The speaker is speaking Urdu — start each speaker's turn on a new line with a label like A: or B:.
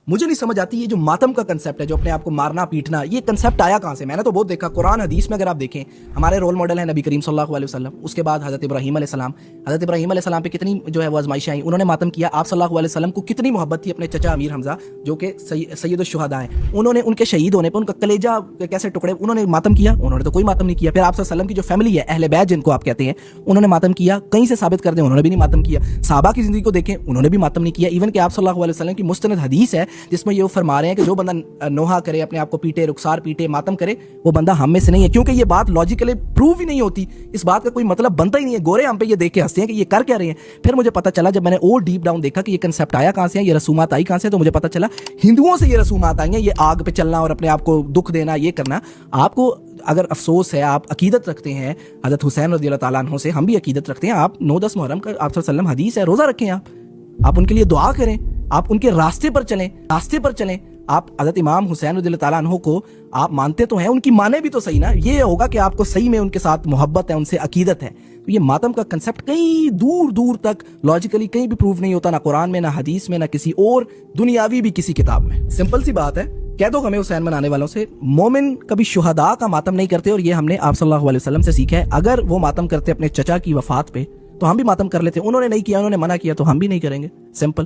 A: مجھے نہیں سمجھ آتی یہ جو ماتم کا کنسیپٹ ہے، جو اپنے آپ کو مارنا پیٹنا، یہ کنسیپٹ آیا کہاں سے؟ میں نے تو بہت دیکھا قرآن حدیث میں، اگر آپ دیکھیں ہمارے رول ماڈل ہیں نبی کریم صلی اللہ علیہ وسلم، اس کے بعد حضرت ابراہیم علیہ السلام. حضرت ابراہیم علیہ السلام پہ کتنی جو ہے وہ آزمائشیں آئیں، انہوں نے ماتم کیا. آپ صلی اللہ علیہ وسلم کو کتنی محبت تھی اپنے چچا امیر حمزہ جو کہ سید الشہداء ہیں، انہوں نے ان کے شہید ہونے پہ ان کا کلیجہ کیسے ٹکڑے، انہوں نے ماتم کیا؟ انہوں نے تو کوئی ماتم نہیں کیا. پھر آپ صلی اللہ علیہ وسلم کی جو فیملی ہے، اہل بیت جن کو آپ کہتے ہیں، انہوں نے ماتم کیا؟ کہیں سے ثابت کر دیں انہوں نے بھی نہیں ماتم کیا. صحابہ کی زندگی کو دیکھیں، انہوں نے بھی ماتم نہیں کیا. ایون کہ آپ صلی اللہ علیہ وسلم کی مستند حدیث ہے جس میں یہ فرما رہے ہیں کہ جو بندہ نوحہ کرے، اپنے آپ کو پیٹے، رخسار پیٹے، ماتم کرے، وہ بندہ ہم میں سے نہیں ہے. کیونکہ یہ بات لاجیکلی پروو ہی نہیں ہوتی، اس بات کا کوئی مطلب بنتا ہی نہیں ہے. گورے ہم پہ یہ دیکھ کے ہنستے ہیں کہ یہ کر کیا رہے ہیں. پھر مجھے پتا چلا جب میں نے اور ڈیپ ڈاؤن دیکھا کہ یہ کنسیپٹ آیا کہاں سے ہے، یہ رسومات آئی کہاں سے، تو مجھے پتا چلا ہندوؤں سے یہ رسومات آئی ہیں. یہ آگ پہ چلنا اور اپنے آپ کو دکھ دینا، یہ کرنا. آپ کو اگر افسوس ہے، آپ عقیدت رکھتے ہیں حضرت حسین رضی اللہ تعالیٰ عنہ سے، ہم بھی عقیدت رکھتے ہیں. آپ 9-10 محرم کا آپ صلی اللہ علیہ وسلم حدیث ہے، روزہ رکھیں، آپ ان کے لیے دعا کریں، آپ ان کے راستے پر چلیں. آپ حضرت امام حسین رضی اللہ تعالیٰ عنہ کو آپ مانتے تو ہیں، ان کی مانے بھی تو صحیح نا. یہ ہوگا کہ آپ کو صحیح میں ان کے ساتھ محبت ہے، ان سے عقیدت ہے. تو یہ ماتم کا کنسیپٹ کہیں دور تک لاجیکلی کہیں بھی پروف نہیں ہوتا، نہ قرآن میں، نہ حدیث میں، نہ کسی اور دنیاوی بھی کسی کتاب میں. سمپل سی بات ہے، کہہ دو ہمیں حسین منانے والوں سے، مومن کبھی شہداء کا ماتم نہیں کرتے، اور یہ ہم نے آپ صلی اللہ علیہ وسلم سے سیکھا ہے. اگر وہ ماتم کرتے اپنے چچا کی وفات پہ تو ہم بھی ماتم کر لیتے. انہوں نے نہیں کیا، انہوں نے منع کیا، تو ہم بھی نہیں کریں گے. سمپل.